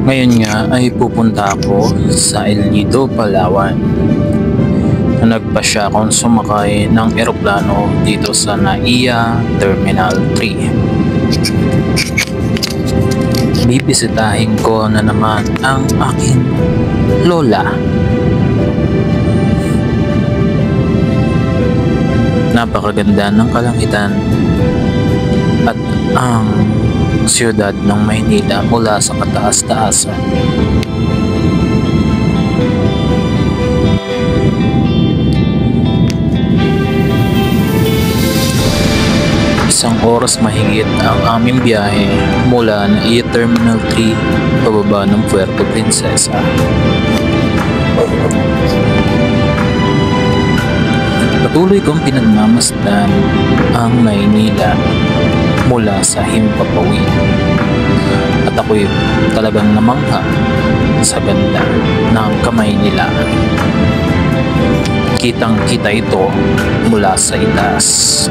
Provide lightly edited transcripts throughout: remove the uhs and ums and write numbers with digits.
Ngayon nga ay pupunta ako sa El Nido, Palawan. Nagpasya akong sumakay ng eroplano dito sa NAIA Terminal 3. Bibisitahin ko na naman ang aking lola. Napakaganda ng kalangitan at ang siyudad ng Maynila mula sa kataas-taasan. Isang oras mahigit ang aming biyahe mula NAIA Terminal 3 pababa ng Puerto Princesa. Patuloy kong pinagmamasdan ang Maynila mula sa himpapawid. At ako'y talagang namangha sa ganda ng Kamaynilaan. Kitang-kita ito mula sa itaas.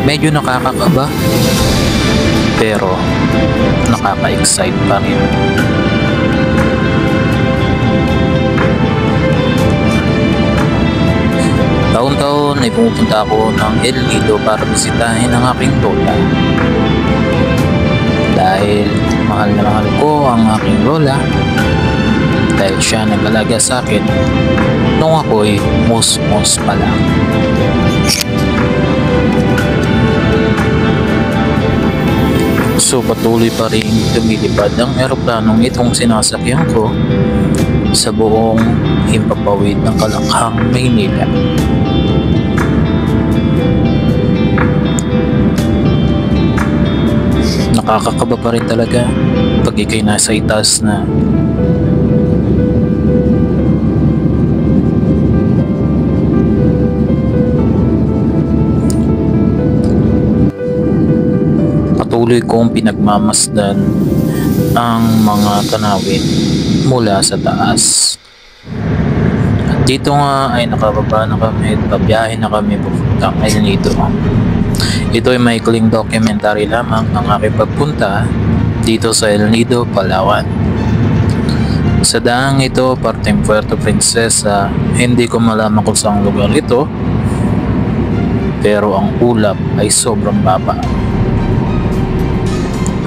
Medyo nakakakaba, pero nakaka-excite pa rin. Taon-taon ay pumupunta ako ng El Nido para bisitahin ang aking lola. Dahil mahal na mahal ko ang aking lola, dahil siya nag-alaga sa akin nung ako'y mus-mus pa lang. So patuloy pa rin lumilipad ang eroplanong itong sinasakyan ko sa buong himpapawid ng Kalakhang, Maynila. Nakakakaba pa rin talaga pag ikay nasa itaas na. Patuloy kong pinagmamasdan ang mga tanawin mula sa taas. At dito nga ay nakababa na kami at pabiyahe na kami papuntang El Nido. Ito ay maikling documentary lamang ng aking pagpunta dito sa El Nido, Palawan. Sa daang ito, parteng Puerto Princesa, hindi ko malaman kung saang lugar ito, pero ang ulap ay sobrang baba.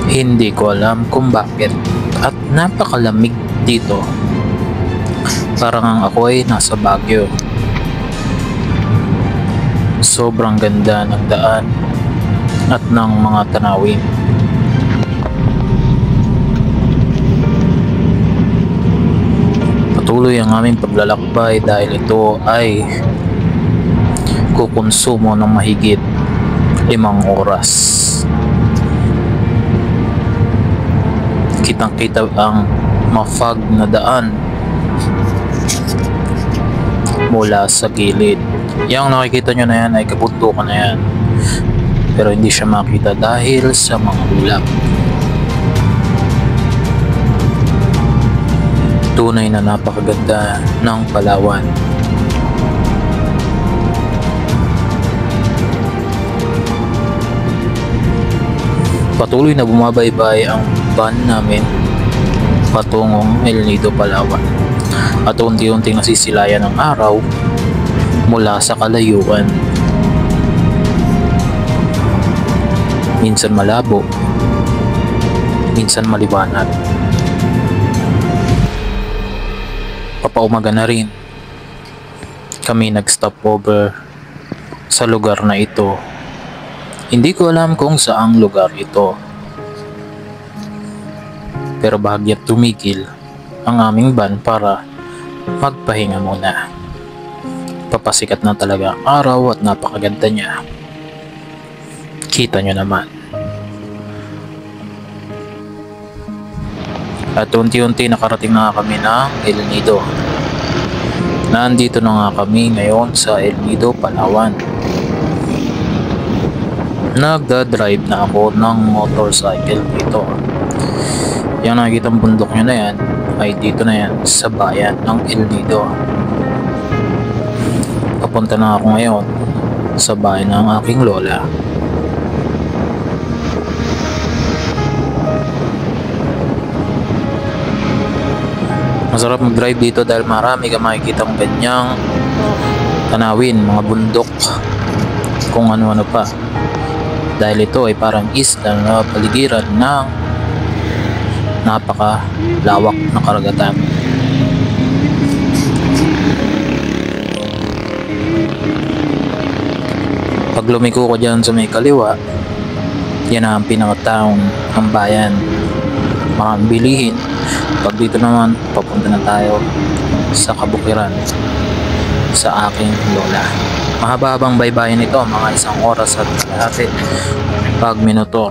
Hindi ko alam kung bakit at napakalamig dito. Parang ang ako ay nasa Baguio. Sobrang ganda ng daan at ng mga tanawin. Patuloy ang aming paglalakbay dahil ito ay kukonsumo ng mahigit 5 oras. Kitang-kita ang ma-fog na daan mula sa gilid. Yang nakikita nyo na yan ay kabundukan na yan, pero hindi siya makita dahil sa mga ulap. Tunay na napakaganda ng Palawan. Patuloy na bumabaybay ang van namin patungong El Nido, Palawan, at unti-unting nasisilayan ng araw mula sa kalayuan. Minsan malabo, minsan maliwanag. Papaumaga na rin kami nag-stop over sa lugar na ito. Hindi ko alam kung saang lugar ito, pero bahagyat tumigil ang aming van para magpahinga muna. Papasikat na talaga ang araw at napakaganda niya. Kita nyo naman. At unti-unti nakarating na kami ng El Nido. Nandito na nga kami ngayon sa El Nido, Palawan. Nagda-drive na ako ng motorcycle dito. Yung nakikita ang bundok nyo na yan ay dito na yan sa bayan ng El Nido. Papunta na ako ngayon sa bahay ng aking lola. Masarap mag-drive dito dahil marami ka makikitang ganyang tanawin, mga bundok, kung ano-ano pa. Dahil ito ay parang isla na paligiran ng napakalawak na karagatan. Pag lumiko ko dyan sa may kaliwa, yan ang pinakataong ng bayan. Maraming bilihin. Pag dito naman, papunta na tayo sa kabukiran sa aking lola. Mahaba-habang baybayin ito, mga 1 oras at kalahati pag minotor.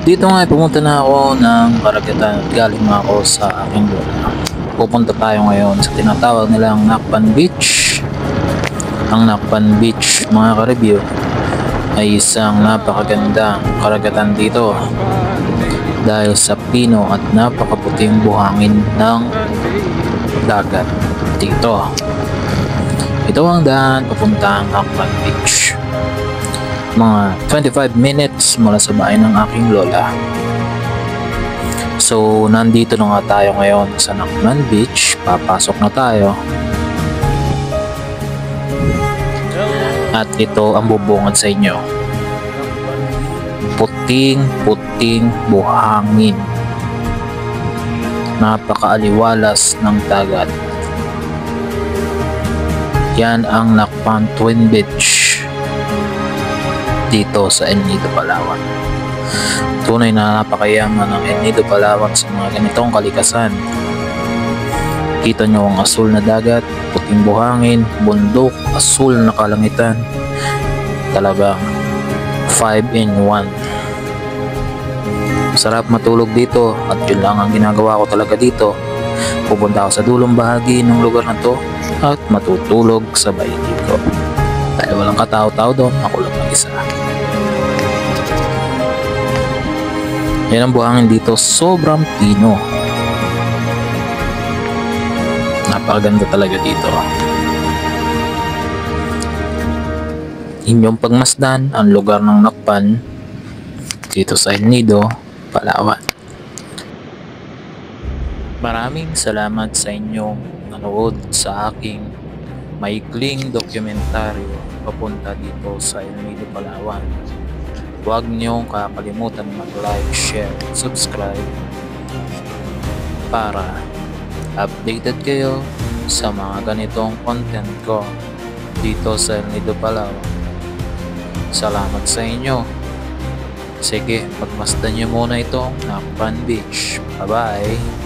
Dito nga pumunta na ako ng karagatan at galing na ako sa aking lola. Pupunta tayo ngayon sa tinatawag nilang Nakpan Beach. Ang Nakpan Beach, mga ka-review, ay isang napakagandang karagatan dito dahil sa pino at napakaputing buhangin ng dagat dito. Ito ang daan papuntang Nakpan Beach. Mga 25 minutes mula sa bahay ng aking lola. So, nandito na nga tayo ngayon sa Nakpan Beach. Papasok na tayo. At ito ang bubungad sa inyo. Puting-puting buhangin. Napakaaliwalas ng dagat. Yan ang Nakpan Twin Beach dito sa El Nido, Palawan. Tunay na napakayaman ng El Nido, Palawan sa mga ganitong kalikasan. Kita nyo ang asul na dagat, puting buhangin, bundok, asul na kalangitan. Talagang 5 in 1. Masarap matulog dito at yun lang ang ginagawa ko talaga dito. Pupunta ako sa dulong bahagi ng lugar na to at matutulog sa baigi ko. Dahil walang katao-tao doon, ako lang mag-isa. Yan ang buhangin dito, sobrang pino. Napakaganda talaga dito. Inyong pagmasdan ang lugar ng Nakpan dito sa El Nido, Palawan. Maraming salamat sa inyong nanood sa aking maikling dokumentaryo papunta dito sa El Nido, Palawan. Huwag niyong kakalimutan mag-like, share, subscribe para updated kayo sa mga ganitong content ko dito sa El Nido, Palawan. Salamat sa inyo. Sige, pagmasdan nyo muna itong Nakpan Beach. Bye-bye!